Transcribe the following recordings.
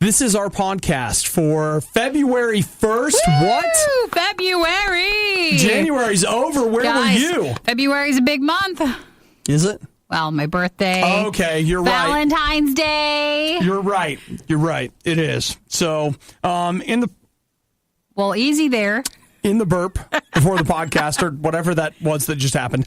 This is our podcast for February 1st. Woo! What? February! January's over. Where Guys, were you? February's a big month. Is it? Well, my birthday. Okay, you're right. Valentine's Day. You're right. It is. So, Well, easy there. in the burp before the podcast or whatever that was that just happened.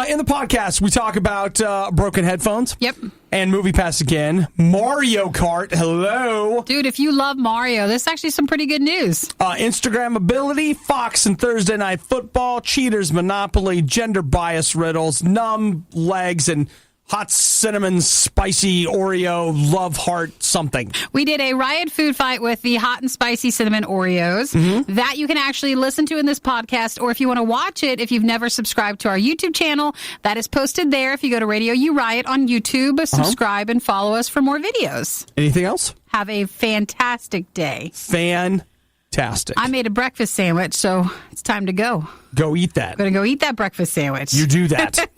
In the podcast, we talk about broken headphones. Yep. And Movie Pass again. Mario Kart. Hello. Dude, if you love Mario, this is actually some pretty good news. Instagram ability, Fox and Thursday Night Football, Cheaters Monopoly, gender bias riddles, numb legs, and hot cinnamon spicy Oreo love heart something. We did a riot food fight with the hot and spicy cinnamon Oreos that you can actually listen to in this podcast, or if you want to watch it, if you've never subscribed to our YouTube channel, that is posted there. If you go to Radio U Riot on YouTube, subscribe and follow us for more videos. Anything else? Have a fantastic day. Fantastic. I made a breakfast sandwich, so it's time to go. Go eat that. I'm going to go eat that breakfast sandwich. You do that.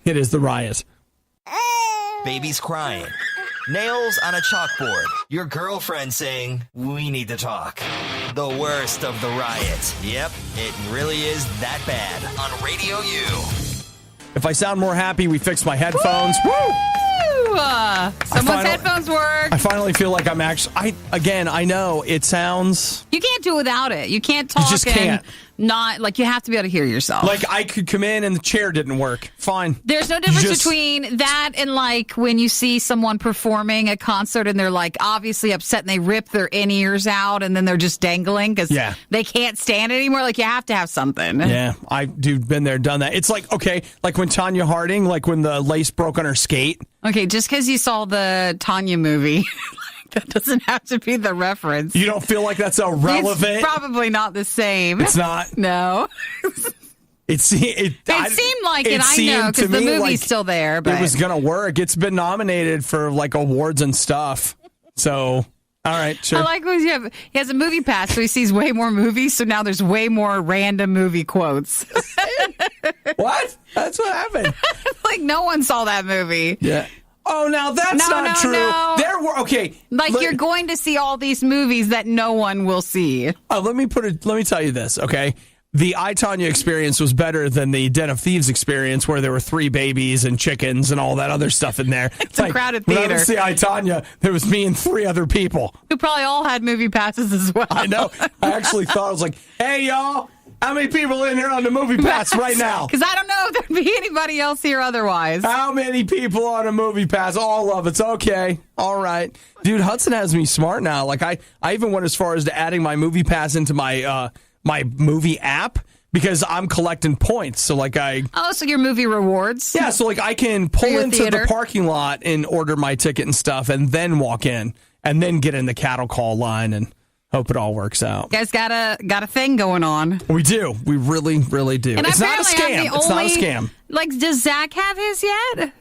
It is the riot. Baby's crying. Nails on a chalkboard. Your girlfriend saying, "We need to talk." The worst of the riot. Yep, it really is that bad. On Radio U. If I sound more happy, we fixed my headphones. Woo! Someone's headphones work. I finally feel like I'm actually... I know it sounds... You can't do without it. You can't talk. You just can't. Not like you have to be able to hear yourself. Like I could come in and the chair didn't work. Fine. There's no difference between that and like when you see someone performing a concert and they're like obviously upset and they rip their in-ears out and then they're just dangling because they can't stand it anymore. Like you have to have something. Yeah, been there, done that. It's like, okay, like when Tanya Harding, like when the lace broke on her skate. Okay, just because you saw the Tanya movie, that doesn't have to be the reference. You don't feel like that's irrelevant? It's probably not the same. It's not? No. It seemed like it. I know, because the movie's like still there. But it was going to work. It's been nominated for like awards and stuff. So, all right, sure. I like when he has a movie pass, so he sees way more movies, so now there's way more random movie quotes. What? That's what happened. Like no one saw that movie. Yeah. Oh, now that's not true. No. There were you're going to see all these movies that no one will see. Let me tell you this, okay? The I, Tonya experience was better than the Den of Thieves experience where there were 3 babies and chickens and all that other stuff in there. It's a crowded theater. When I went to see I, Tonya, there was me and 3 other people. Who probably all had movie passes as well. I know. I actually thought, I was like, hey, y'all. How many people in here on the movie pass right now? Because I don't know if there'd be anybody else here otherwise. How many people on a movie pass? All of it's okay. All right. Dude, Hudson has me smart now. Like I even went as far as to adding my movie pass into my my movie app because I'm collecting points. So like so your movie rewards? Yeah, so like I can pull into the parking lot and order my ticket and stuff and then walk in and then get in the cattle call line and hope it all works out. You guys got a thing going on. We do. We really, really do. And it's not a scam. It's not a scam. Like, does Zach have his yet?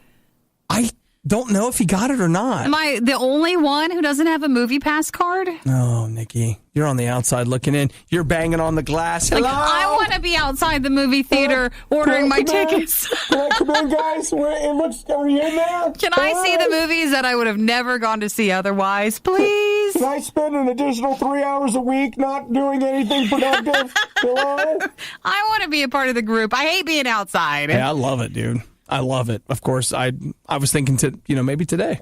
I don't know if he got it or not. Am I the only one who doesn't have a movie pass card? No, Nikki. You're on the outside looking in. You're banging on the glass. Hello? Like, I want to be outside the movie theater ordering my tickets. Come on, guys. Are you in there? Can I see the movies that I would have never gone to see otherwise, please? Can I spend an additional 3 hours a week not doing anything productive? Hello? I want to be a part of the group. I hate being outside. Yeah, I love it, dude. I love it. Of course, I was thinking maybe today.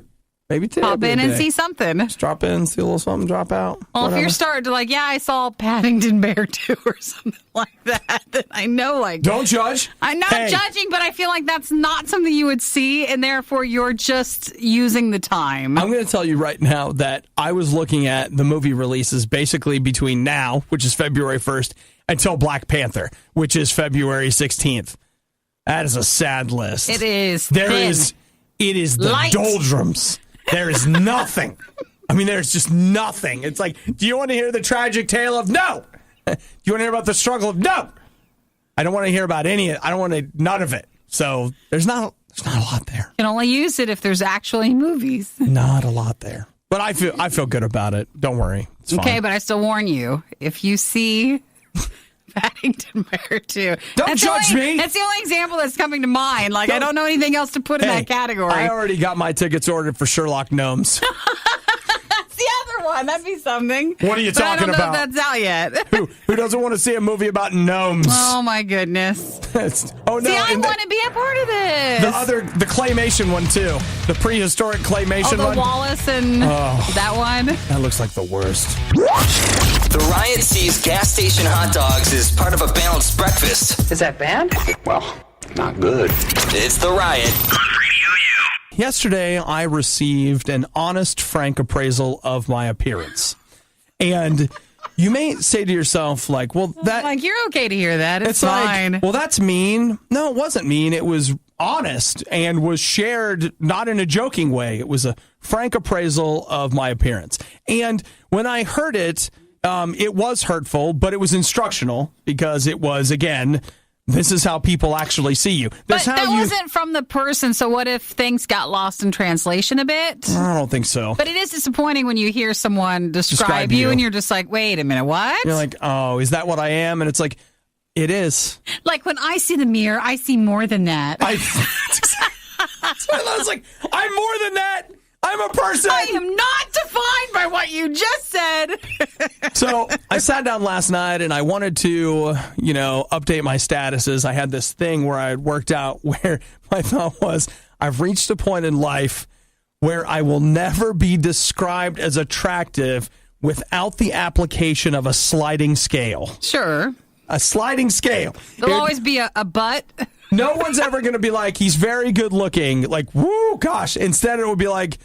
Maybe today. Pop in and see something. Just drop in, see a little something, drop out. Well, whatever. If you're starting to I saw Paddington Bear 2 or something like that, then I know Don't judge. I'm not judging, but I feel like that's not something you would see, and therefore you're just using the time. I'm going to tell you right now that I was looking at the movie releases basically between now, which is February 1st, until Black Panther, which is February 16th. That is a sad list. It is. It is the light. Doldrums. There is nothing. I mean, there's just nothing. It's like, do you want to hear the tragic tale of no? Do you want to hear about the struggle of no? I don't want to hear about any of it. I don't want to, none of it. So there's not a lot there. You can only use it if there's actually movies. Not a lot there. But I feel good about it. Don't worry. It's fine. Okay, but I still warn you, if you see Paddington Bear 2. Don't judge me. That's the only example that's coming to mind. I don't know anything else to put in that category. I already got my tickets ordered for Sherlock Gnomes. That's the other one. That'd be something. What are you talking I don't know about? if that's out yet. Who doesn't want to see a movie about gnomes? Oh, my goodness. Oh, no. See, I want to be a part of this. The claymation one, too. The prehistoric claymation the one. Wallace and that one. That looks like the worst. The Riot sees gas station hot dogs as part of a balanced breakfast. Is that bad? Well, not good. It's The Riot. Yesterday, I received an honest, frank appraisal of my appearance. And you may say to yourself, like, well, that... Like, you're okay to hear that. It's fine. Like, well, that's mean. No, it wasn't mean. It was honest and was shared not in a joking way. It was a frank appraisal of my appearance. And when I heard it, it was hurtful, but it was instructional because it was, again... This is how people actually see you. But that wasn't from the person, so what if things got lost in translation a bit? I don't think so. But it is disappointing when you hear someone describe you and you're just like, wait a minute, what? You're like, oh, is that what I am? And it's like, it is. Like when I see the mirror, I see more than that. I was like, I'm more than that. I'm a person. I am not defined by what you just said. So I sat down last night and I wanted to, update my statuses. I had this thing where I had worked out where my thought was, I've reached a point in life where I will never be described as attractive without the application of a sliding scale. Sure. A sliding scale. There'll always be a butt. No one's ever going to be like, he's very good looking. Like, woo, gosh. Instead, it would be like,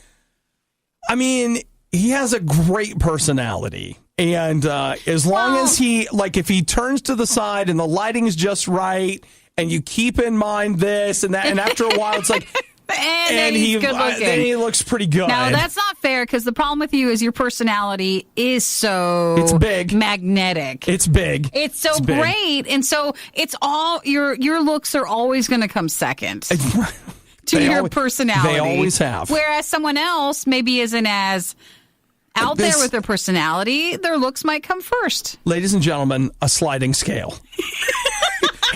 he has a great personality. And as long as if he turns to the side and the lighting is just right, and you keep in mind this and that, and after a while, it's like, and he's good looking. Then he looks pretty good. Now, that's not fair because the problem with you is your personality is so it's big, magnetic. It's big. It's so great. And so it's all your looks are always going to come second. To your personality. They always have. Whereas someone else maybe isn't as out there with their personality, their looks might come first. Ladies and gentlemen, a sliding scale.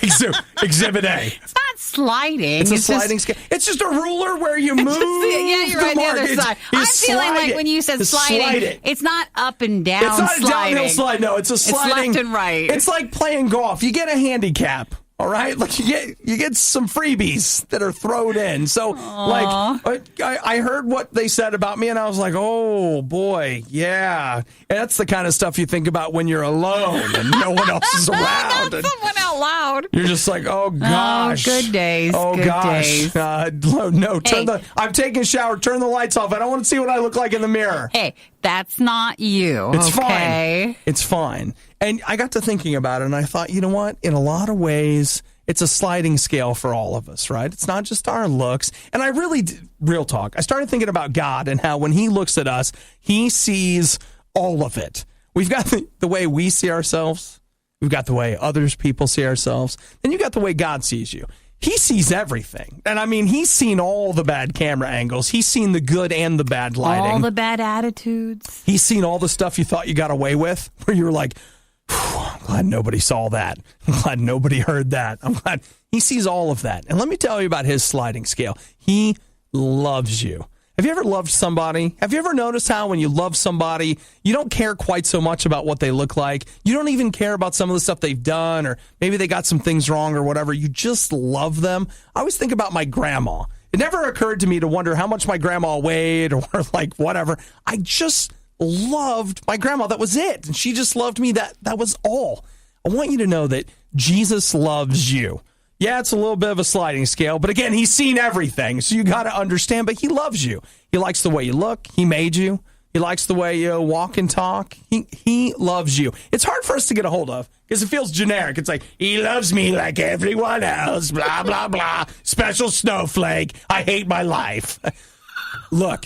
Exhibit A. It's not sliding. It's a sliding scale. It's just a ruler where you move. Yeah, you're right. The other side. I'm feeling like when you said sliding, it's not up and down. It's not sliding. A downhill slide. No, it's a sliding. It's left and right. It's like playing golf. You get a handicap. All right, like you get some freebies that are thrown in. So, I heard what they said about me, and I was like, oh boy, yeah. And that's the kind of stuff you think about when you're alone and no one else is around. Not someone out loud. You're just like, oh gosh, good days. Oh good gosh, days. No. I'm taking a shower. Turn the lights off. I don't want to see what I look like in the mirror. Hey, that's not you. It's okay? Fine. It's fine. And I got to thinking about it, and I thought, you know what? In a lot of ways, it's a sliding scale for all of us, right? It's not just our looks. And I really, real talk, I started thinking about God and how when he looks at us, he sees all of it. We've got the way we see ourselves. We've got the way others people see ourselves. Then you got the way God sees you. He sees everything. And he's seen all the bad camera angles. He's seen the good and the bad lighting. All the bad attitudes. He's seen all the stuff you thought you got away with, where you were like, I'm glad nobody saw that. I'm glad nobody heard that. I'm glad he sees all of that. And let me tell you about his sliding scale. He loves you. Have you ever loved somebody? Have you ever noticed how when you love somebody, you don't care quite so much about what they look like? You don't even care about some of the stuff they've done, or maybe they got some things wrong or whatever. You just love them. I always think about my grandma. It never occurred to me to wonder how much my grandma weighed or like whatever. I just loved my grandma. That was it. And she just loved me. That was all. I want you to know that Jesus loves you. Yeah, it's a little bit of a sliding scale, but again, he's seen everything, so you got to understand, but he loves you. He likes the way you look. He made you. He likes the way you walk and talk. He loves you. It's hard for us to get a hold of because it feels generic. It's like, he loves me like everyone else, blah, blah, blah. Special snowflake. I hate my life. Look,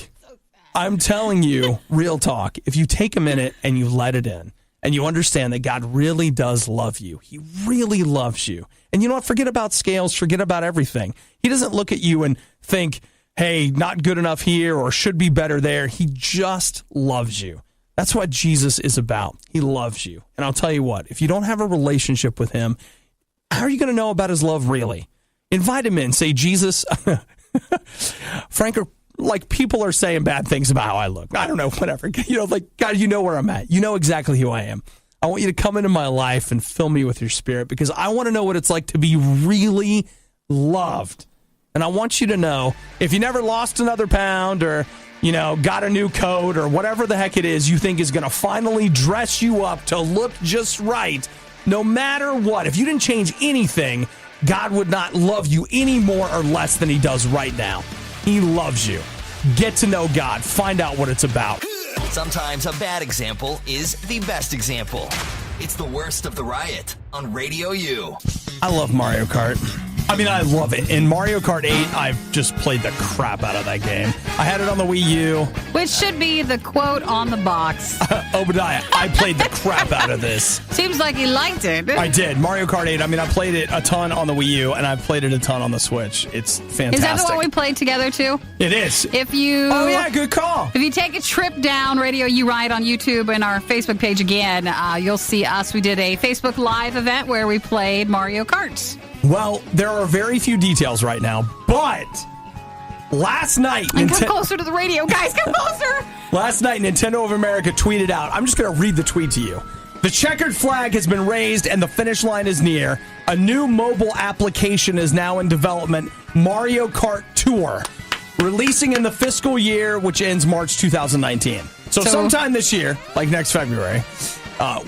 I'm telling you, real talk, if you take a minute and you let it in and you understand that God really does love you, he really loves you. And you know what? Forget about scales. Forget about everything. He doesn't look at you and think, hey, not good enough here or should be better there. He just loves you. That's what Jesus is about. He loves you. And I'll tell you what, if you don't have a relationship with him, how are you going to know about his love really? Invite him in. Say, Jesus, frank like people are saying bad things about how I look. I don't know, whatever. Like, God, you know where I'm at. You know exactly who I am. I want you to come into my life and fill me with your spirit because I want to know what it's like to be really loved. And I want you to know if you never lost another pound or, got a new coat or whatever the heck it is you think is going to finally dress you up to look just right, no matter what, if you didn't change anything, God would not love you any more or less than he does right now. He loves you. Get to know God. Find out what it's about. Sometimes a bad example is the best example. It's the worst of the riot on Radio U. I love Mario Kart. I mean, I love it. In Mario Kart 8, I've just played the crap out of that game. I had it on the Wii U. Which should be the quote on the box. Obadiah, I played the crap out of this. Seems like he liked it. I did. Mario Kart 8, I mean, I played it a ton on the Wii U, and I've played it a ton on the Switch. It's fantastic. Is that the one we played together, too? It is. Oh, yeah, good call. If you take a trip down Radio U Riot on YouTube and our Facebook page again, you'll see us. We did a Facebook Live event where we played Mario Kart. Well, there are very few details right now, but last night... Come closer to the radio, guys. Come closer. Last night, Nintendo of America tweeted out, I'm just going to read the tweet to you. The checkered flag has been raised and the finish line is near. A new mobile application is now in development, Mario Kart Tour, releasing in the fiscal year, which ends March 2019. So sometime this year, like next February...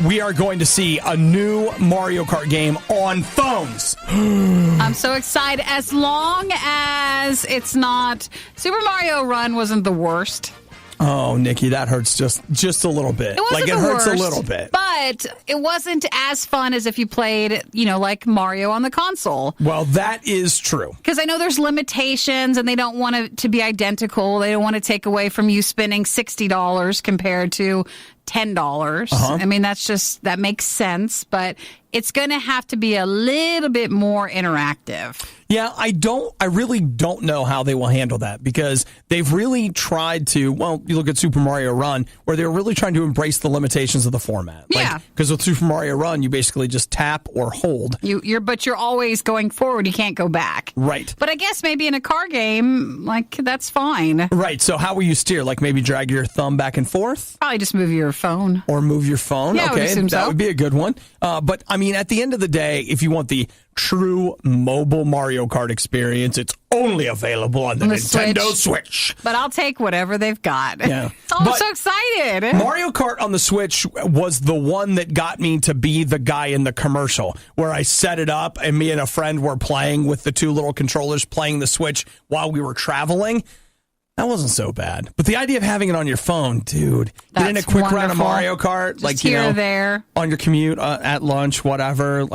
we are going to see a new Mario Kart game on phones. I'm so excited. As long as it's not... Super Mario Run wasn't the worst. Oh, Nikki, that hurts just a little bit. It wasn't it hurts worst, a little bit. But it wasn't as fun as if you played, like Mario on the console. Well, that is true. Because I know there's limitations and they don't want it to be identical. They don't want to take away from you spending $60 compared to $10. I mean, that makes sense, but it's going to have to be a little bit more interactive. Yeah, I really don't know how they will handle that because they've really tried to, well, you look at Super Mario Run, where they're really trying to embrace the limitations of the format. Yeah. Because with Super Mario Run, you basically just tap or hold. But you're always going forward. You can't go back. Right. But I guess maybe in a car game, that's fine. Right. So how will you steer? Like maybe drag your thumb back and forth? Probably just move your phone. Or move your phone? Yeah, okay, I would assume that so. would be a good one. But, I mean, at the end of the day, if you want the true mobile Mario Kart experience, it's only available on the Nintendo Switch. But I'll take whatever they've got. Yeah. I'm so excited. Mario Kart on the Switch was the one that got me to be the guy in the commercial where I set it up and me and a friend were playing with the two little controllers playing the Switch while we were traveling. That wasn't so bad. But the idea of having it on your phone, dude, get in a quick round of Mario Kart, just here or there, on your commute, at lunch, whatever,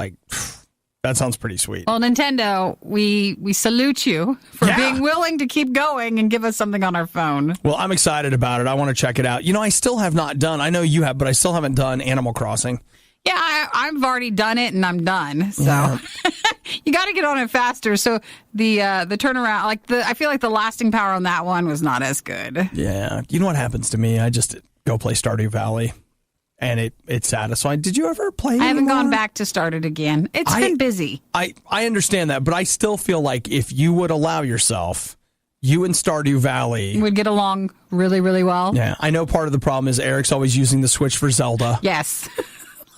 that sounds pretty sweet. Well, Nintendo, we salute you for being willing to keep going and give us something on our phone. Well, I'm excited about it. I want to check it out. I still have not done, I know you have, but I still haven't done Animal Crossing. Yeah, I've already done it and I'm done. So you got to get on it faster. So the turnaround, I feel like the lasting power on that one was not as good. Yeah. You know what happens to me? I just go play Stardew Valley. And it's satisfying. Did you ever play it I haven't anymore? gone back to start it again. It's been busy. I understand that, but I still feel like if you would allow yourself, you and Stardew Valley would get along really, really well. Yeah. I know part of the problem is Eric's always using the Switch for Zelda. Yes.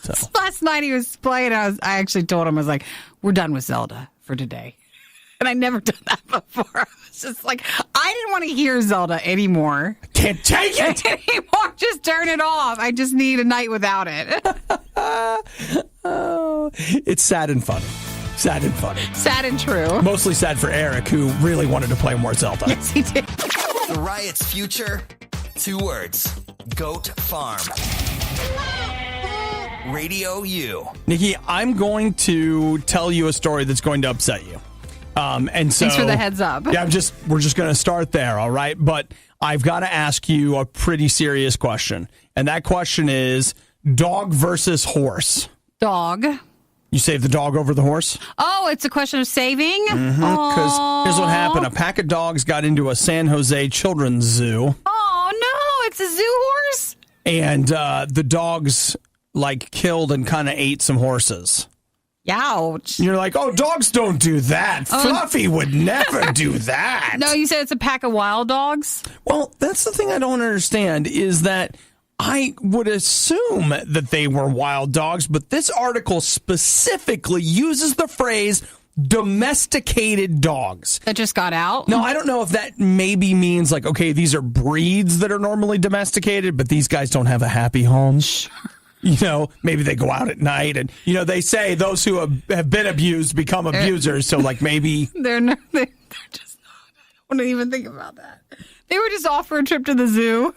So. Last night he was playing, I actually told him, I was like, we're done with Zelda for today. And I never done that before. I was just like, I didn't want to hear Zelda anymore. Can't take it anymore. Just turn it off. I just need a night without it. Oh, it's sad and funny. Sad and funny. Sad and true. Mostly sad for Eric, who really wanted to play more Zelda. Yes, he did. The Riot's future, 2 words. Goat Farm. Radio U. Nikki, I'm going to tell you a story that's going to upset you. And so, thanks for the heads up. Yeah, we're just going to start there, all right? But I've got to ask you a pretty serious question. And that question is dog versus horse. Dog. You save the dog over the horse? Oh, it's a question of saving? Because here's what happened. A pack of dogs got into a San Jose children's zoo. Oh, no, it's a zoo horse? And the dogs, killed and kind of ate some horses. Ouch. You're like, oh, dogs don't do that. Fluffy would never do that. No, you said it's a pack of wild dogs? Well, that's the thing I don't understand is that I would assume that they were wild dogs, but this article specifically uses the phrase domesticated dogs. That just got out? No, I don't know if that maybe means like, okay, these are breeds that are normally domesticated, but these guys don't have a happy home. Sure. You know, maybe they go out at night and, you know, they say those who have been abused become abusers. So, like, maybe. They're just not. I don't even think about that. They were just off for a trip to the zoo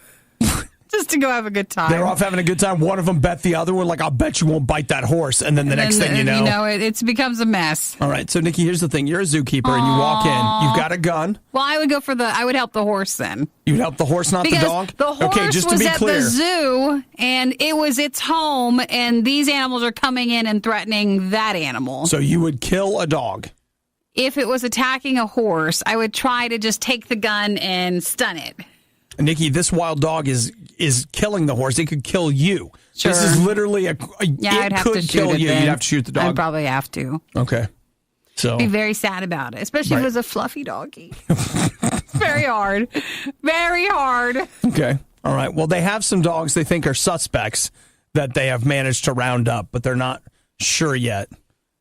just to go have a good time. They're off having a good time. One of them bet the other one, like, I'll bet you won't bite that horse. And then the next thing you know. It becomes a mess. All right. So, Nikki, here's the thing. You're a zookeeper and you walk in. You've got a gun. Well, I would I would help the horse then. You'd help the horse, not because the dog? The horse okay, just to was be at clear. the zoo, and it was its home, and these animals are coming in and threatening that animal. So you would kill a dog? If it was attacking a horse, I would try to just take the gun and stun it. Nikki, this wild dog is killing the horse. It could kill you. Sure. This is literally I'd have to shoot kill it you. then. You'd have to shoot the dog. I'd probably have to. Okay. So be very sad about it, especially if it was a fluffy doggy. Very hard. Very hard. Okay. All right. Well, they have some dogs they think are suspects that they have managed to round up, but they're not sure yet,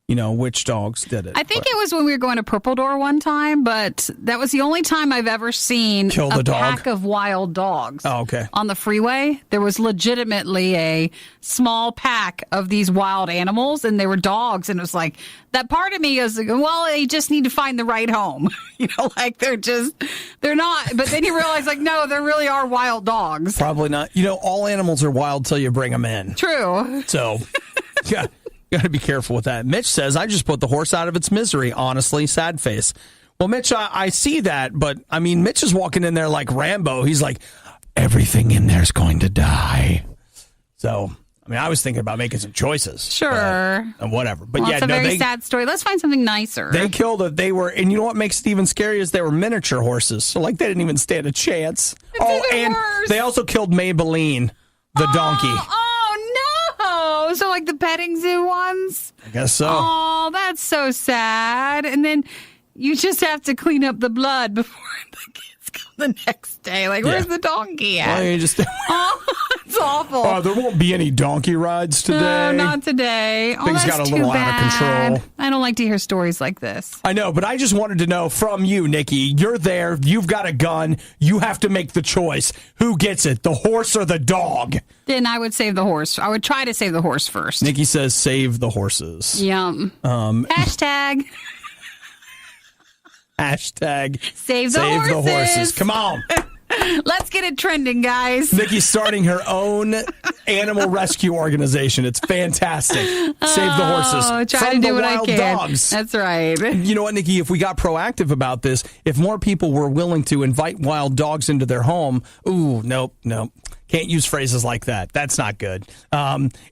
you know, which dogs did it. I think it was when we were going to Purple Door one time, but that was the only time I've ever seen a pack of wild dogs. Oh, okay. On the freeway. There was legitimately a small pack of these wild animals, and they were dogs, and it was like, that part of me goes, well, they just need to find the right home. You know, like they're not, but then you realize, like, no, there really are wild dogs. Probably not. You know, all animals are wild till you bring them in. True. So, yeah. Got to be careful with that. Mitch says, I just put the horse out of its misery. Honestly, sad face. Well, Mitch, I see that, but I mean, Mitch is walking in there like Rambo. He's like, everything in there's going to die. So, I mean, I was thinking about making some choices. Sure. And whatever. But well, yeah, it's a very sad story. Let's find something nicer. They killed it. They were, and you know what makes it even scarier is they were miniature horses. So, like, they didn't even stand a chance. It's and worse. They also killed Maybelline, the donkey. Oh, so like the petting zoo ones? I guess so. Oh, that's so sad. And then you just have to clean up the blood before the kids come the next day. Like, where's the donkey at? Well, you just... Oh, it's awful. Oh, there won't be any donkey rides today. No, not today. Things got a little out of control. I don't like to hear stories like this. I know, but I just wanted to know from you, Nikki. You're there. You've got a gun. You have to make the choice. Who gets it, the horse or the dog? Then I would save the horse. I would try to save the horse first. Nikki says save the horses. Yum. Hashtag. Hashtag save the horses. Come on. Let's get it trending, guys. Nikki's starting her own animal rescue organization. It's fantastic. Save the horses. Try to do what I can. Dogs. That's right. You know what, Nikki? If we got proactive about this, if more people were willing to invite wild dogs into their home, nope. Can't use phrases like that. That's not good.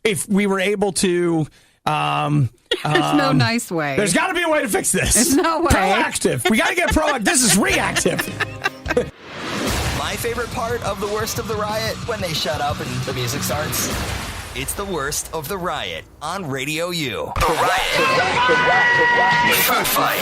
If we were able to... There's no nice way. There's got to be a way to fix this. There's no way. Proactive. We got to get proactive. This is reactive. My favorite part of the worst of the riot, when they shut up and the music starts. It's the worst of the riot on Radio U. The riot. Food fight.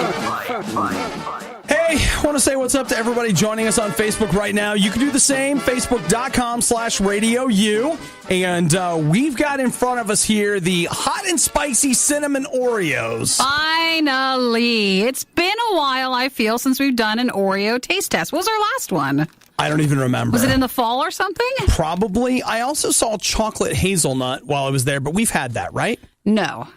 Hey, I want to say what's up to everybody joining us on Facebook right now. You can do the same, facebook.com/RadioU. And we've got in front of us here the hot and spicy cinnamon Oreos. Finally. It's been a while, I feel, since we've done an Oreo taste test. What was our last one? I don't even remember. Was it in the fall or something? Probably. I also saw chocolate hazelnut while I was there, but we've had that, right? No.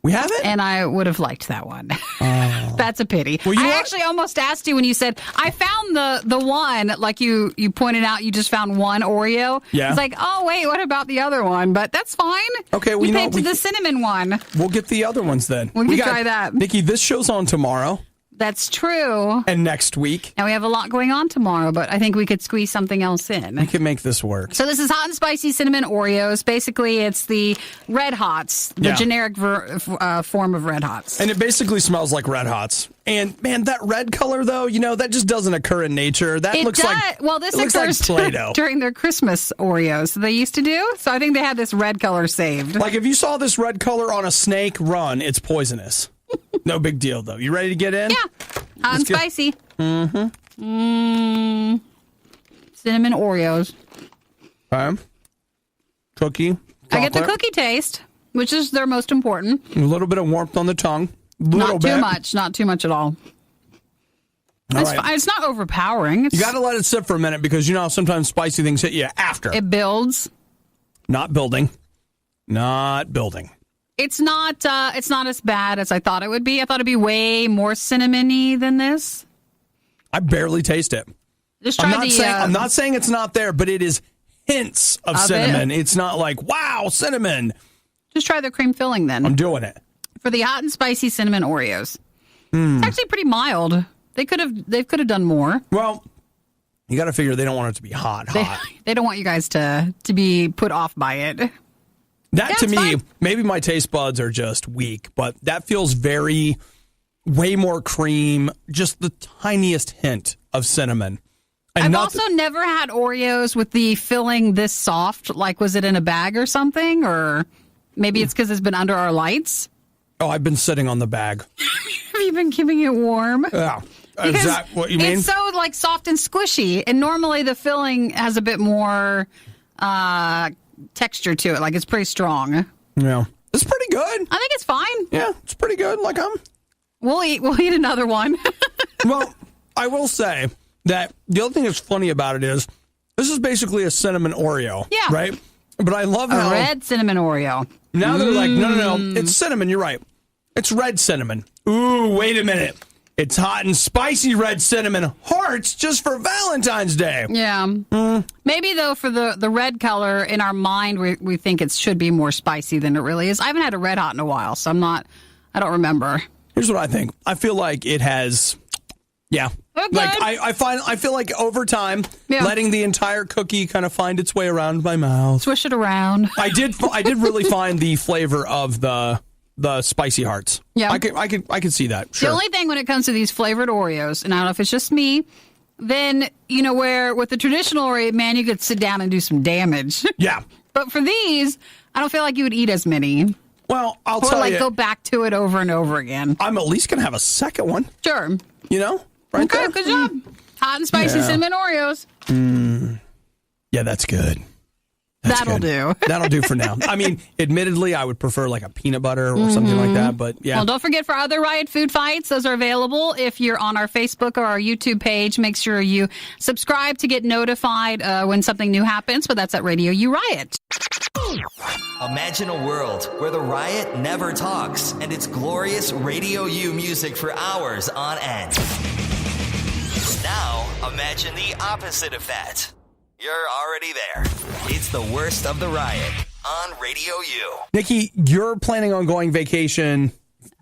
We haven't? And I would have liked that one. That's a pity. Well, I actually almost asked you when you said, I found the one, like you pointed out, you just found one Oreo. Yeah. It's like, oh, wait, what about the other one? But that's fine. Okay, well, you picked the cinnamon one. We'll get the other ones then. We can try that. Nikki, this show's on tomorrow. That's true. And next week. And we have a lot going on tomorrow, but I think we could squeeze something else in. We can make this work. So this is hot and spicy cinnamon Oreos. Basically, it's the Red Hots, the generic form of Red Hots. And it basically smells like Red Hots. And, man, that red color, though, that just doesn't occur in nature. That looks like this like occurs Play-Doh. during their Christmas Oreos they used to do. So I think they had this red color saved. Like, if you saw this red color on a snake, run. It's poisonous. No big deal, though. You ready to get in? Yeah. Hot and spicy. Cinnamon Oreos. Okay. Cookie. I get the chocolate. cookie taste, which is their most important. A little bit of warmth on the tongue. Not too much. Not too much at all. All It's right. fine. It's not overpowering. You got to let it sit for a minute because how sometimes spicy things hit you after. It builds. Not building. Not building. It's not as bad as I thought it would be. I thought it'd be way more cinnamony than this. I barely taste it. Just try I'm not saying it's not there, but it is hints of cinnamon. It's not like, wow, cinnamon. Just try the cream filling then. I'm doing it. For the hot and spicy cinnamon Oreos. It's actually pretty mild. They could have done more. Well, you got to figure they don't want it to be hot. They don't want you guys to be put off by it. That to it's me, fine. maybe my taste buds are just weak, but that feels way more cream, just the tiniest hint of cinnamon. And I've also never had Oreos with the filling this soft. Like, was it in a bag or something? Or maybe it's because it's been under our lights. Oh, I've been sitting on the bag. Have you been keeping it warm? Yeah. Is that what you mean? It's so like soft and squishy, and normally the filling has a bit more texture to it. Like, it's pretty strong. Yeah. It's pretty good. I think it's fine. Yeah, it's pretty good. Like, We'll eat another one. Well, I will say that the other thing that's funny about it is this is basically a cinnamon Oreo. Yeah. Right? But I love how A red cinnamon Oreo. now they're like, no, it's cinnamon. You're right. It's red cinnamon. Ooh, wait a minute. It's hot and spicy red cinnamon hearts just for Valentine's Day. Yeah. Maybe, though, for the red color, in our mind, we think it should be more spicy than it really is. I haven't had a Red Hot in a while, so I don't remember. Here's what I think. I feel like it has, Okay. like I feel like over time, Yeah. letting the entire cookie kind of find its way around my mouth. Swish it around. I did really find the flavor of the spicy hearts. Yeah. I could see that. Sure. The only thing when it comes to these flavored Oreos, and I don't know if it's just me, then, where with the traditional Oreo, man, you could sit down and do some damage. Yeah. But for these, I don't feel like you would eat as many. Well, I'll Or tell you, go back to it over and over again. I'm at least gonna have a second one. Sure. Right Okay, there. good job. Hot and spicy Yeah. cinnamon Oreos. Yeah, that's good. That'll do. That'll do for now. I mean, admittedly, I would prefer like a peanut butter or something like that, but yeah. Well, don't forget for other Riot Food Fights, those are available. If you're on our Facebook or our YouTube page, make sure you subscribe to get notified when something new happens, but that's at Radio U Riot. Imagine a world where the Riot never talks and it's glorious Radio U music for hours on end. Now, imagine the opposite of that. You're already there. It's the worst of the Riot on Radio U. Nikki, you're planning on going vacation.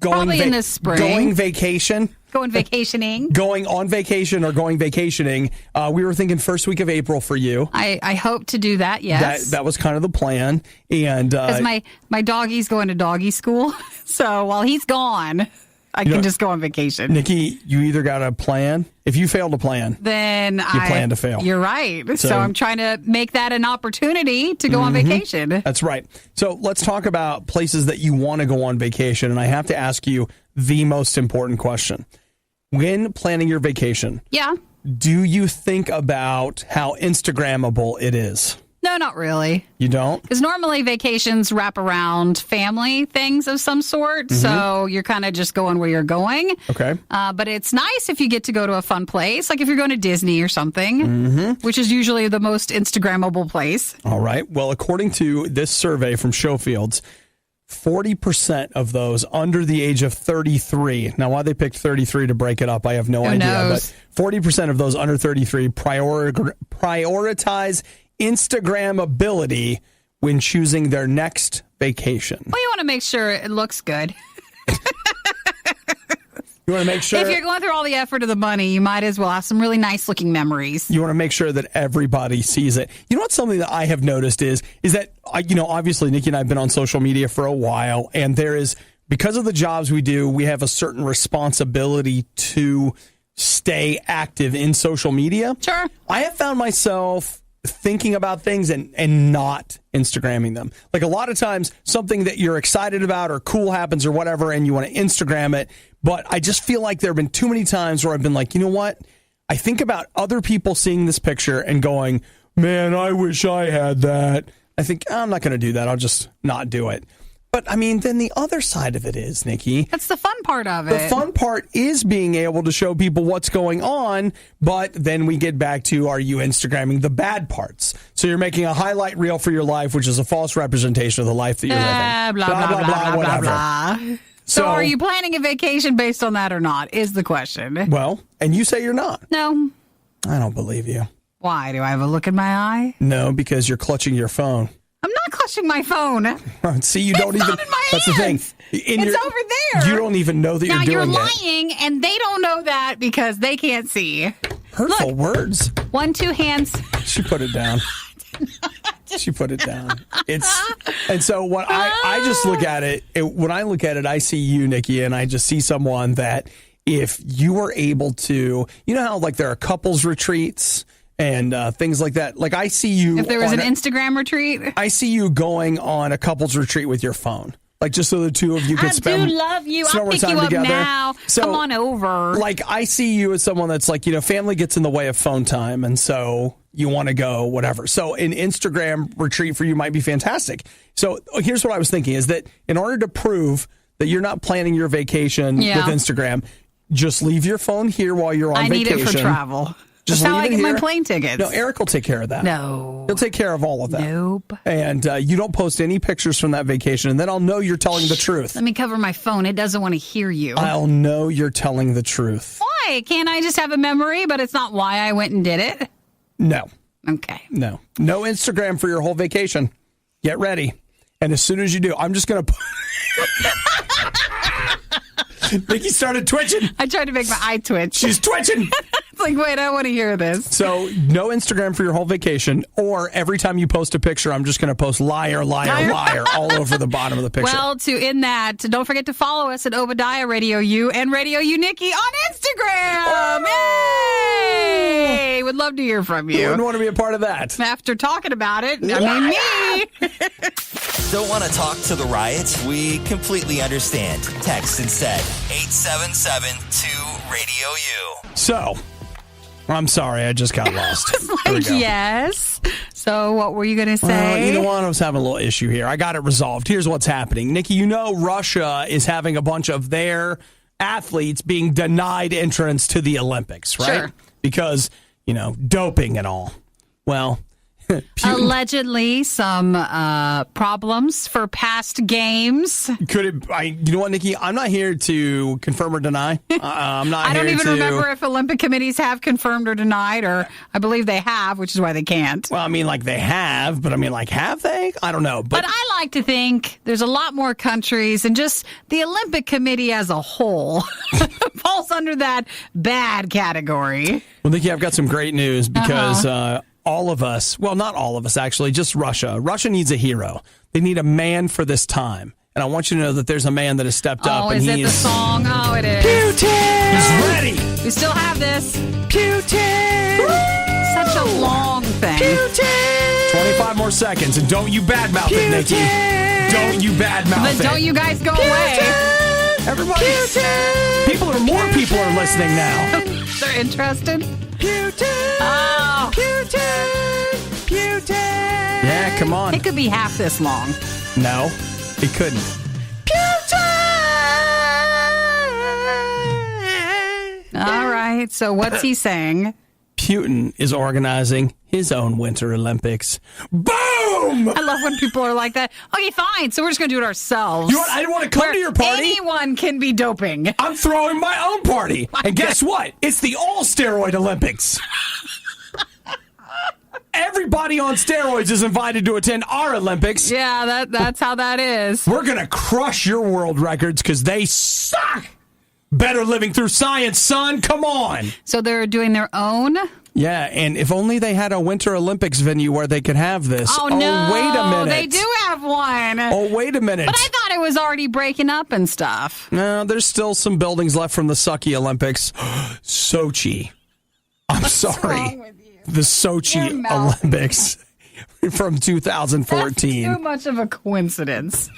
Probably in the spring. Going vacation. Going vacationing. Going on vacation or going vacationing. We were thinking first week of April for you. I hope to do that, yes. That was kind of the plan. And Because my doggy's going to doggy school. So while he's gone, I can just go on vacation. Nikki, you either got to plan. If you fail to plan, then you plan to fail. You're right. So I'm trying to make that an opportunity to go on vacation. That's right. So let's talk about places that you want to go on vacation. And I have to ask you the most important question. When planning your vacation, Yeah. do you think about how Instagrammable it is? No, not really. You don't? Because normally vacations wrap around family things of some sort. So you're kind of just going where you're going. Okay. But it's nice if you get to go to a fun place, like if you're going to Disney or something, which is usually the most Instagrammable place. All right. Well, according to this survey from Showfields, 40% of those under the age of 33. Now, why they picked 33 to break it up, I have no idea. knows? But 40% of those under 33 prioritize Instagrammability when choosing their next vacation. Well, you want to make sure it looks good. You want to make sure. If you're going through all the effort of the money, you might as well have some really nice looking memories. You want to make sure that everybody sees it. You know what? Something that I have noticed is that, obviously Nikki and I have been on social media for a while, and there is, because of the jobs we do, we have a certain responsibility to stay active in social media. Sure. I have found myself thinking about things and not Instagramming them. Like a lot of times something that you're excited about or cool happens or whatever, and you want to Instagram it. But I just feel like there have been too many times where I've been like, you know what? I think about other people seeing this picture and going, man, I wish I had that. I think, I'm not going to do that. I'll just not do it. But, then the other side of it is, Nikki. That's the fun part of it. The fun part is being able to show people what's going on, but then we get back to, are you Instagramming the bad parts? So you're making a highlight reel for your life, which is a false representation of the life that you're living. Blah, blah, blah, blah, blah. So are you planning a vacation based on that or not, is the question. Well, and you say you're not. No. I don't believe you. Why? Do I have a look in my eye? No, because you're clutching your phone. I'm not clutching my phone. See, you don't even. Not in my that's hands. The thing. It's over there. You don't even know that now you're doing it. Now you're lying, and they don't know that because they can't see. Hurtful words. 1, 2 hands. She put it down. She put it down. And so what I just look at it. When I look at it, I see you, Nikki, and I just see someone that if you were able to, you know how like there are couples retreats and things like that. Like I see you. If there was an Instagram retreat, I see you going on a couples retreat with your phone. Like just so the two of you could spend. I do love you. I'll pick you up together. now. So, come on over. Like I see you as someone that's like, family gets in the way of phone time, and so you want to go whatever. So an Instagram retreat for you might be fantastic. So here's what I was thinking is that in order to prove that you're not planning your vacation with Instagram, just leave your phone here while you're on vacation. I need it for travel. Just That's how I get here. my plane tickets. No, Eric will take care of that. No. He'll take care of all of that. Nope. And you don't post any pictures from that vacation, and then I'll know you're telling the truth. Let me cover my phone. It doesn't want to hear you. I'll know you're telling the truth. Why? Can't I just have a memory, but it's not why I went and did it? No. Okay. No Instagram for your whole vacation. Get ready. And as soon as you do, I'm just going to... Nikki started twitching. I tried to make my eye twitch. She's twitching. It's like, wait, I want to hear this. So no Instagram for your whole vacation, or every time you post a picture, I'm just going to post liar, liar, liar all over the bottom of the picture. Well, to end that, don't forget to follow us at Obadiah Radio U and Radio U Nikki on Instagram. Yay! Would love to hear from you. Who wouldn't want to be a part of that? After talking about it, me. Don't want to talk to the riot? We completely understand. Text instead. 877-2-RADIO-U. So, I'm sorry, I just got lost. Yes. So what were you going to say? You know what? I was having a little issue here. I got it resolved. Here's what's happening. Nikki, Russia is having a bunch of their athletes being denied entrance to the Olympics, right? Sure. Because, doping and all. Well... Allegedly, some problems for past games. Could it? You know what, Nikki? I'm not here to confirm or deny. I'm not. I don't even remember if Olympic committees have confirmed or denied, or I believe they have, which is why they can't. Well, they have, but have they? I don't know. But I like to think there's a lot more countries, and just the Olympic Committee as a whole falls under that bad category. Well, Nikki, I've got some great news because. All of us, well, not all of us, actually, just Russia. Russia needs a hero. They need a man for this time. And I want you to know that there's a man that has stepped up. Oh, is it the song? Oh, it is. Putin! He's ready! We still have this. Putin! Such a long thing. Putin! 25 more seconds, and don't you badmouth it, Nikki. Don't you badmouth it. But don't you guys go away. Everybody. More people are listening now. They're interested. Putin! Oh. Putin! Yeah, come on. It could be half this long. No, it couldn't. All right, so what's he saying? Putin is organizing his own Winter Olympics. Boom! I love when people are like that. Okay, fine, so we're just going to do it ourselves. You know what? I didn't want to come to your party. Anyone can be doping. I'm throwing my own party. And guess what? It's the all-steroid Olympics. Everybody on steroids is invited to attend our Olympics. Yeah, that's how that is. We're going to crush your world records because they suck. Better living through science, son. Come on. So they're doing their own? Yeah, and if only they had a Winter Olympics venue where they could have this. Oh, no. Wait a minute. They do have one. Oh, wait a minute. But I thought it was already breaking up and stuff. No, there's still some buildings left from the sucky Olympics. Sochi. I'm sorry. What's wrong with you? The Sochi Olympics from 2014. That's too much of a coincidence.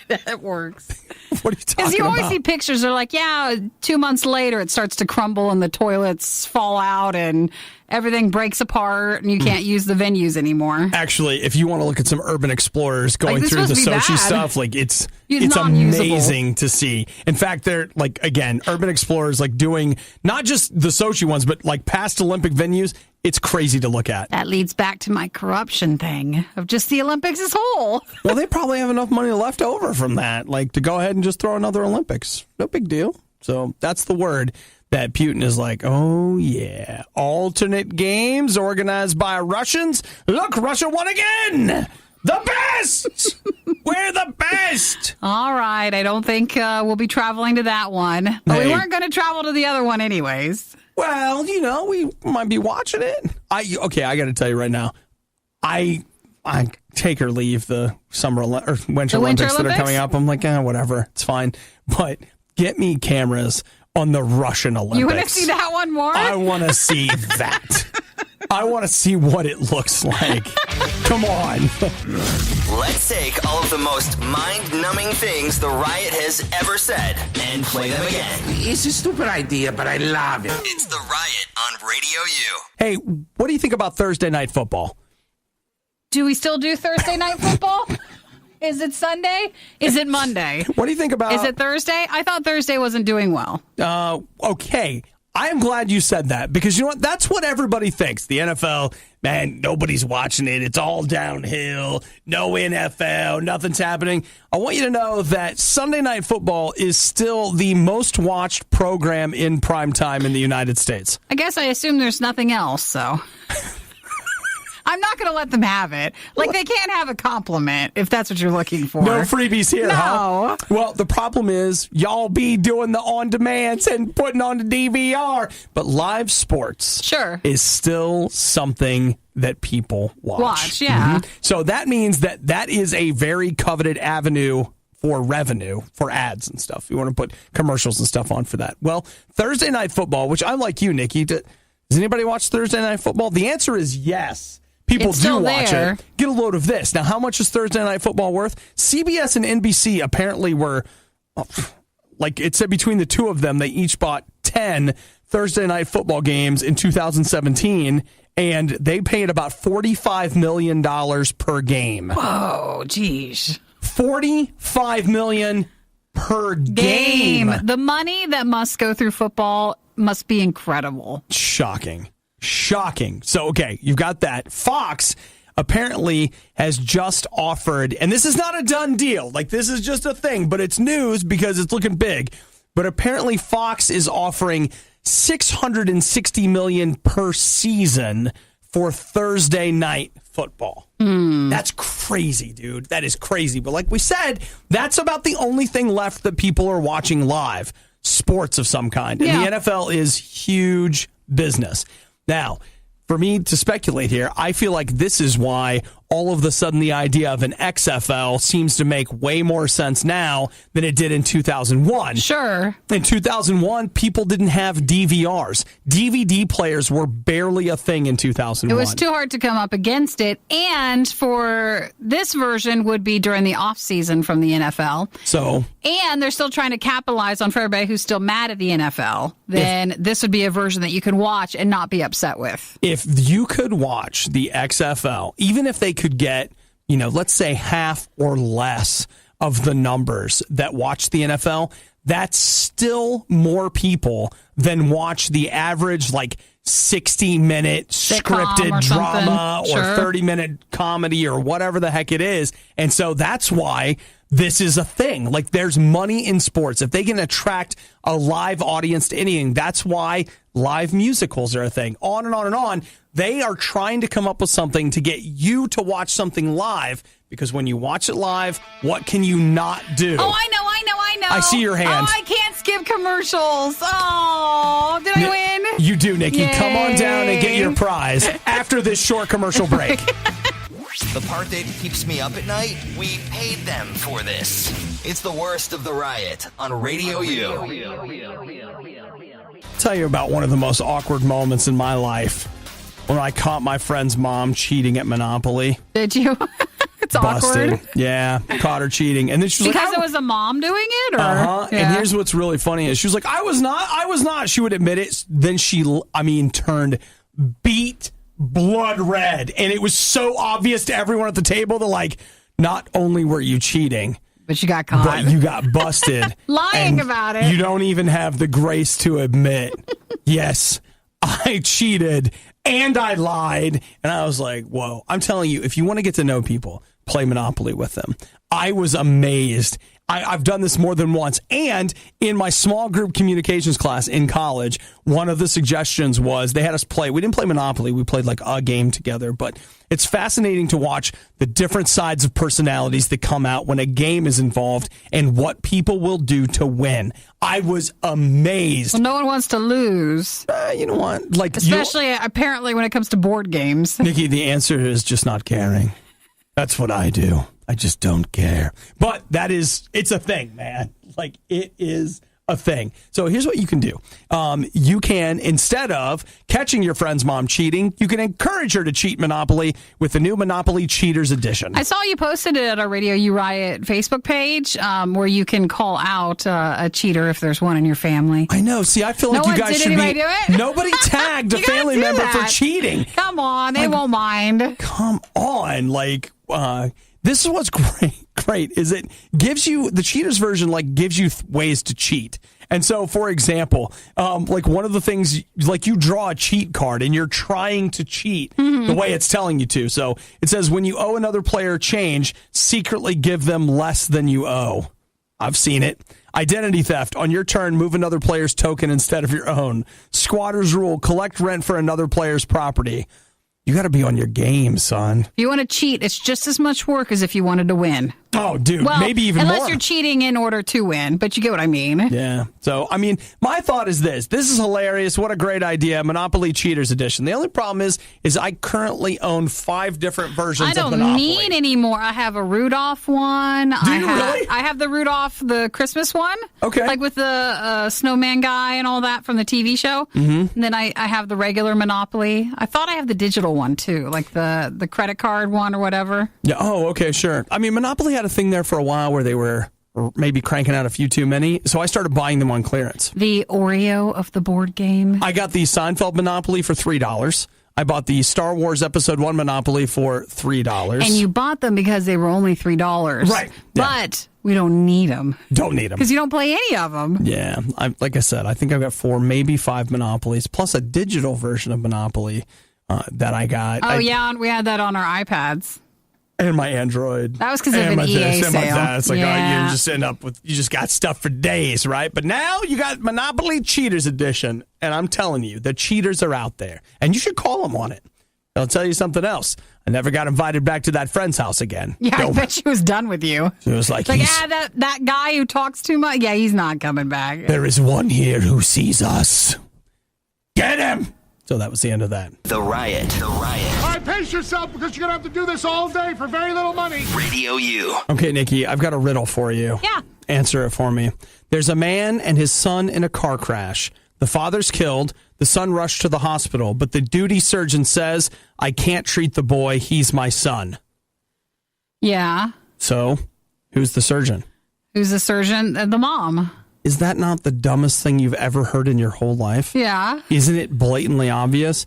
That works. What are you talking about? Because you always see pictures. They're like, 2 months later, it starts to crumble and the toilets fall out and everything breaks apart and you can't use the venues anymore. Actually, if you want to look at some urban explorers going through the Sochi stuff, it's amazing to see. In fact, they're urban explorers doing not just the Sochi ones, but past Olympic venues. It's crazy to look at. That leads back to my corruption thing of just the Olympics as whole. Well, they probably have enough money left over from that, to go ahead and just throw another Olympics. No big deal. So that's the word that Putin is like, oh, yeah. Alternate games organized by Russians. Look, Russia won again. The best. We're the best. All right. I don't think we'll be traveling to that one. But we weren't going to travel to the other one anyways. Well, we might be watching it. I got to tell you right now, I take or leave the Winter Olympics that are coming up. I'm like, whatever, it's fine. But get me cameras on the Russian Olympics. You want to see that one more? I want to see that. I want to see what it looks like. Come on. Let's take all of the most mind-numbing things the Riot has ever said and play them again. It's a stupid idea, but I love it. It's the Riot on Radio U. Hey, what do you think about Thursday night football? Do we still do Thursday night football? Is it Sunday? Is it Monday? What do you think about... Is it Thursday? I thought Thursday wasn't doing well. Okay. I am glad you said that because you know what? That's what everybody thinks. The NFL, man, nobody's watching it. It's all downhill. No NFL. Nothing's happening. I want you to know that Sunday Night Football is still the most watched program in primetime in the United States. I guess I assume there's nothing else, so... I'm not going to let them have it. They can't have a compliment if that's what you're looking for. No freebies here, huh? Well, the problem is y'all be doing the on-demands and putting on the DVR. But live sports is still something that people watch. Yeah. Mm-hmm. So that means that is a very coveted avenue for revenue, for ads and stuff. You want to put commercials and stuff on for that. Well, Thursday Night Football, which I'm like you, Nikki. Does anybody watch Thursday Night Football? The answer is yes. People do watch it. Get a load of this. Now, how much is Thursday Night Football worth? CBS and NBC apparently were, it said between the two of them, they each bought 10 Thursday Night Football games in 2017, and they paid about $45 million per game. Oh, geez. $45 million per game. The money that must go through football must be incredible. Shocking. So, okay, you've got that. Fox apparently has just offered, and this is not a done deal. This is just a thing, but it's news because it's looking big. But apparently Fox is offering $660 million per season for Thursday Night Football. That's crazy, dude. That is crazy. But like we said, that's about the only thing left that people are watching live. Sports of some kind. And the NFL is huge business. Now, for me to speculate here, I feel like this is why all of a sudden the idea of an XFL seems to make way more sense now than it did in 2001. Sure. In 2001, people didn't have DVRs. DVD players were barely a thing in 2001. It was too hard to come up against it. And for this version would be during the off season from the NFL. And they're still trying to capitalize on for everybody who's still mad at the NFL. Then this would be a version that you could watch and not be upset with. If you could watch the XFL, even if they could get, let's say half or less of the numbers that watch the NFL, that's still more people than watch the average 60-minute scripted drama or 30-minute comedy or whatever the heck it is. And so that's why this is a thing. There's money in sports. If they can attract a live audience to anything, that's why live musicals are a thing. On and on and on. They are trying to come up with something to get you to watch something live, because when you watch it live, what can you not do? Oh, I know. I know. I see your hand. Oh, I can't skip commercials. Oh, did I win? You do, Nikki. Yay. Come on down and get your prize after this short commercial break. The part that keeps me up at night, we paid them for this. It's the worst of the riot on Radio U. Tell you about one of the most awkward moments in my life when I caught my friend's mom cheating at Monopoly. Did you? It's Busted. awkward. Yeah, caught her cheating. And then she was Because like, it was a mom doing it? Or? Uh-huh. Yeah. And here's what's really funny is she was like, I was not. She would admit it. Then she, turned beet blood red. And it was so obvious to everyone at the table that, like, not only were you cheating, But you got caught. but you got busted. Lying And about it. You don't even have the grace to admit, yes, I cheated and I lied. And I was like, whoa. I'm telling you, if you want to get to know people, play Monopoly with them. I was amazed. I've done this more than once. And in my small group communications class in college, one of the suggestions was they had us play. We didn't play Monopoly. We played like a game together. But it's fascinating to watch the different sides of personalities that come out when a game is involved and what people will do to win. I was amazed. Well, no one wants to lose. You know what? Like, Especially, apparently, when it comes to board games. Nikki, the answer is just not caring. That's what I do. I just don't care. But it's a thing, man. Like, it is a thing. So here's what you can do. You can, instead of catching your friend's mom cheating, you can encourage her to cheat Monopoly with the new Monopoly Cheaters Edition. I saw you posted it at our Radio U Riot Facebook page where you can call out a cheater if there's one in your family. I know. See, I feel like you guys should be... Did anybody do it? Nobody tagged a You gotta family do member for that. cheating. Come on. They won't mind. Come on. Like, this is what's great is it gives you, the cheaters version, like, gives you ways to cheat. And so, for example, like, one of the things, like, you draw a cheat card and you're trying to cheat the way it's telling you to. So it says, when you owe another player change, secretly give them less than you owe. I've seen it. Identity theft. On your turn, move another player's token instead of your own. Squatter's rule. Collect rent for another player's property. You got to be on your game, son. If you want to cheat, it's just as much work as if you wanted to win. Oh, dude, Well, maybe even more. unless you're cheating in order to win, but you get what I mean. Yeah. So, I mean, my thought is this. This is hilarious. What a great idea. Monopoly Cheaters Edition. The only problem is I currently own 5 different versions I of don't Monopoly. need any more. I have a Rudolph one. Do you really? I have the Rudolph, the Christmas one. Okay. Like with the snowman guy and all that from the TV show. Mm-hmm. And then I have the regular Monopoly. I thought I have the digital one, too, like the credit card one or whatever. Yeah. Oh, okay, sure. I mean, Monopoly had a thing there for a while where they were maybe cranking out a few too many, so I started buying them on clearance. The Oreo of the board game. I got the Seinfeld Monopoly for $3. I bought the Star Wars Episode 1 Monopoly for $3. And you bought them because they were only $3. Right. Yeah. But we don't need them. Don't need them. Because you don't play any of them. Yeah. Like I said, I think I've got 4, maybe 5 Monopolies, plus a digital version of Monopoly that I got. Oh, yeah, and we had that on our iPads. And my Android. That was because of and an my EA this, and my sale. that. It's like, Yeah. you just end up with, you just got stuff for days, right? But now you got Monopoly Cheaters Edition. And I'm telling you, the cheaters are out there. And you should call them on it. I'll tell you something else. I never got invited back to that friend's house again. Yeah, I bet she was done with you. It was like, that guy who talks too much, yeah, he's not coming back. there is one here who sees us. Get him! So that was the end of that. The Riot. All right, pace yourself because you're going to have to do this all day for very little money. Radio U. Okay, Nikki, I've got a riddle for you. Yeah. Answer it for me. There's a man and his son in a car crash. The father's killed. The son rushed to the hospital, but the duty surgeon says, I can't treat the boy. He's my son. Yeah. So, who's the surgeon? Who's the surgeon? The mom. Is that not the dumbest thing you've ever heard in your whole life? Yeah. Isn't it blatantly obvious?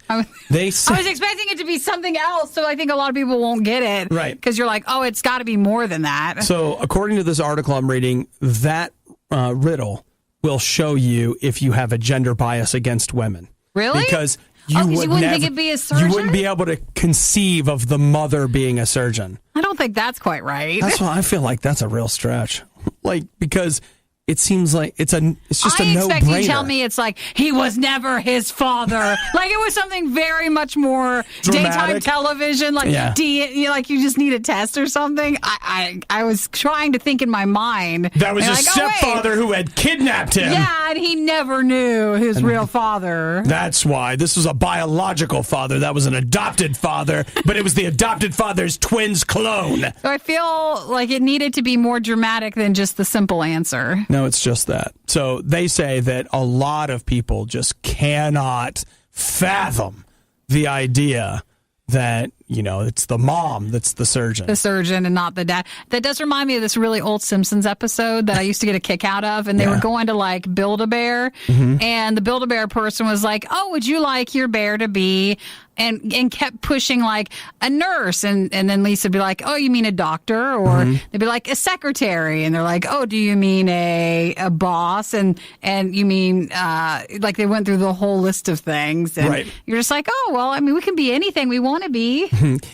They say, I was expecting it to be something else, so I think a lot of people won't get it. Right. Because you're like, oh, it's got to be more than that. So, according to this article I'm reading, that riddle will show you if you have a gender bias against women. Really? Because you, you would wouldn't never, think it'd be a surgeon? You wouldn't be able to conceive of the mother being a surgeon. I don't think that's quite right. That's why I feel like that's a real stretch. Like, because it seems like it's just a I no-brainer. expect you to tell me it's like, he was never his father. Like, it was something very much more daytime television. Like, you just need a test or something. I was trying to think in my mind. That was his stepfather who had kidnapped him. Yeah, and he never knew his real father. That's why. This was a biological father. That was an adopted father, but it was the adopted father's twin's clone. So I feel like it needed to be more dramatic than just the simple answer. No, it's just that. So they say that a lot of people just cannot fathom the idea that, it's the mom that's the surgeon. The surgeon and not the dad. That does remind me of this really old Simpsons episode that I used to get a kick out of. And they were going to like Build-A-Bear. Mm-hmm. And the Build-A-Bear person was like, oh, would you like your bear to be... And kept pushing like a nurse. And then Lisa would be like, oh, you mean a doctor? Or they'd be like a secretary. And they're like, oh, do you mean a boss? And you mean like they went through the whole list of things. And you're just like, oh, well, I mean, we can be anything we want to be.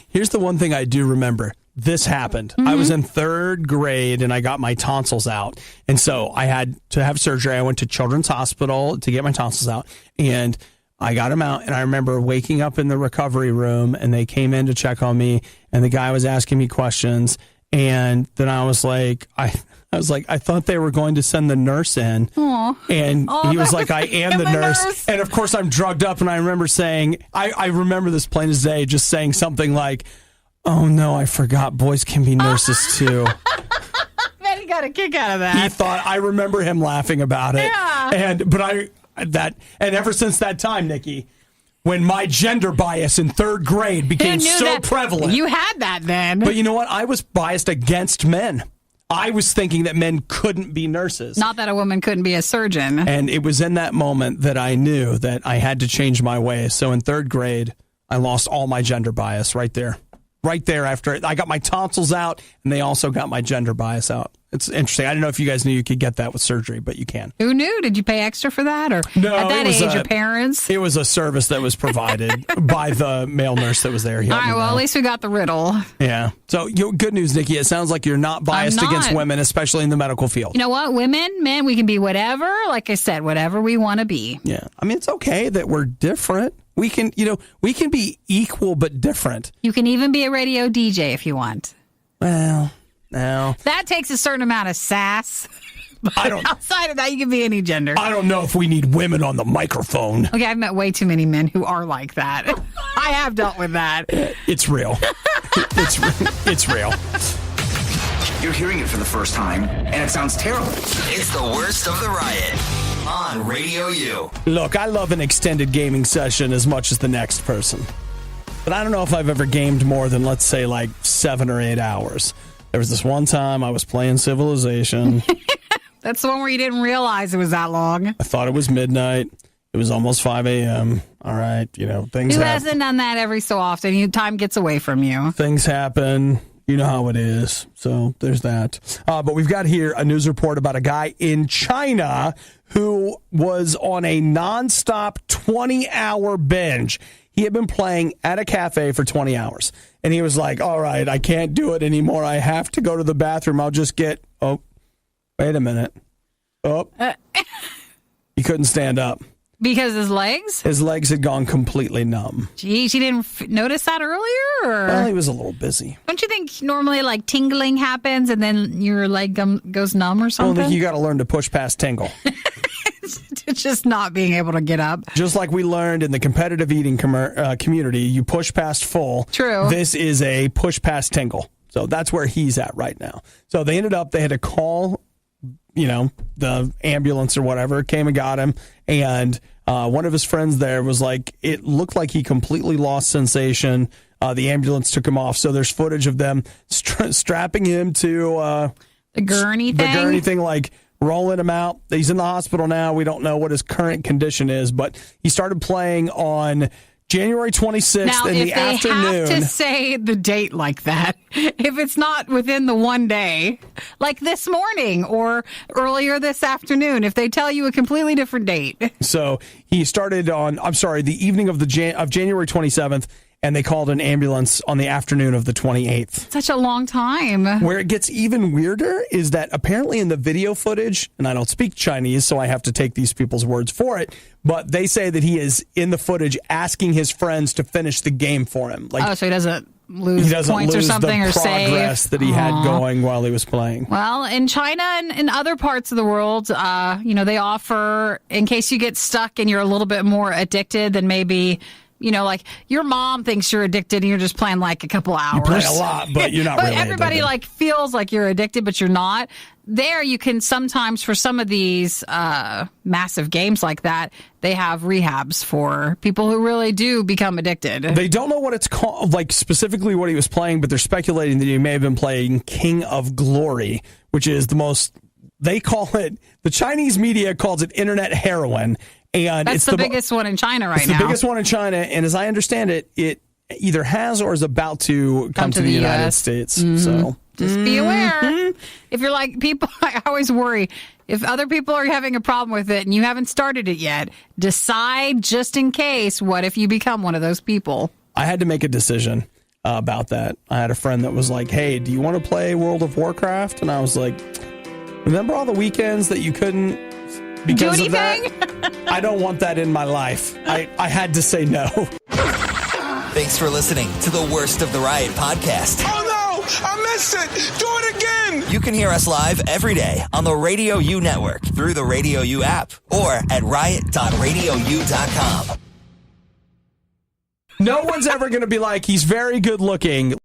Here's the one thing I do remember. This happened. I was in 3rd grade and I got my tonsils out. And so I had to have surgery. I went to Children's Hospital to get my tonsils out. And I got them out, and I remember waking up in the recovery room, and they came in to check on me, and the guy was asking me questions, and then I was like, I thought they were going to send the nurse in. Aww. And he was like, I am the nurse. And of course, I'm drugged up, and I remember saying, I remember this plain as day, just saying something like, oh no, I forgot boys can be nurses too. Man, he got a kick out of that. He thought, I remember him laughing about it. Yeah. And ever since that time, Nikki, when my gender bias in 3rd grade became so prevalent. You had that then. But you know what? I was biased against men. I was thinking that men couldn't be nurses. Not that a woman couldn't be a surgeon. And it was in that moment that I knew that I had to change my ways. So in 3rd grade, I lost all my gender bias right there. Right there after I got my tonsils out, and they also got my gender bias out. It's interesting. I don't know if you guys knew you could get that with surgery, but you can. Who knew? Did you pay extra for that? Or no, at that age, your parents? It was a service that was provided by the male nurse that was there. All right, well, at least we got the riddle. Yeah. So good news, Nikki. It sounds like you're not biased against women, especially in the medical field. You know what? Women, men, we can be whatever, like I said, whatever we want to be. Yeah. I mean, it's okay that we're different. We can be equal but different. You can even be a radio DJ if you want. Well, no. That takes a certain amount of sass. But I don't. Outside of that, you can be any gender. I don't know if we need women on the microphone. Okay, I've met way too many men who are like that. I have dealt with that. It's real. It's real. You're hearing it for the first time, and it sounds terrible. It's the worst of the riot on Radio U. Look, I love an extended gaming session as much as the next person. But I don't know if I've ever gamed more than, let's say, like 7 or 8 hours. There was this one time I was playing Civilization. That's the one where you didn't realize it was that long. I thought it was midnight. It was almost 5 a.m. All right, things happen. Who hasn't done that every so often? Time gets away from you. Things happen. You know how it is. So there's that. But we've got here a news report about a guy in China who was on a nonstop 20-hour binge. He had been playing at a cafe for 20 hours. And he was like, all right, I can't do it anymore. I have to go to the bathroom. I'll just get... Oh, wait a minute. Oh. He couldn't stand up. Because his legs? His legs had gone completely numb. Geez, you didn't notice that earlier? Or? Well, he was a little busy. Don't you think normally like tingling happens and then your leg goes numb or something? Well, I think you got to learn to push past tingle. It's just not being able to get up. Just like we learned in the competitive eating community, you push past full. True. This is a push past tingle. So that's where he's at right now. So they had to call, the ambulance or whatever, came and got him. And one of his friends there was like, it looked like he completely lost sensation. The ambulance took him off. So there's footage of them strapping him to the gurney thing, like rolling him out. He's in the hospital now. We don't know what his current condition is, but he started playing on January 26th in the afternoon. Now, if they have to say the date like that, if it's not within the one day, like this morning or earlier this afternoon, if they tell you a completely different date. So he started on, the evening of January 27th, and they called an ambulance on the afternoon of the 28th. Such a long time. Where it gets even weirder is that apparently in the video footage, and I don't speak Chinese, so I have to take these people's words for it, but they say that he is in the footage asking his friends to finish the game for him. Like, so he doesn't lose points or something, the or save. progress that he had going while he was playing. Well, in China and in other parts of the world, they offer, in case you get stuck and you're a little bit more addicted than maybe... like your mom thinks you're addicted and you're just playing like a couple hours. You play a lot, but you're not really addicted. But everybody feels like you're addicted, but you're not. There, you can sometimes, for some of these massive games like that, they have rehabs for people who really do become addicted. They don't know what it's called, specifically what he was playing, but they're speculating that he may have been playing King of Glory, which is the most, they call it, the Chinese media calls it internet heroin. And that's the biggest one in China right now. It's the biggest one in China, and as I understand it, it either has or is about to come to the United States. Mm-hmm. So just be aware. If you're like people, I always worry. If other people are having a problem with it and you haven't started it yet, decide just in case, what if you become one of those people? I had to make a decision about that. I had a friend that was like, hey, do you want to play World of Warcraft? And I was like, remember all the weekends that you couldn't because do anything? Of that? I don't want that in my life. I had to say no. Thanks for listening to the Worst of the Riot podcast. Oh no! I missed it! Do it again! You can hear us live every day on the Radio U network through the Radio U app or at riot.radiou.com. No one's ever going to be like, he's very good looking.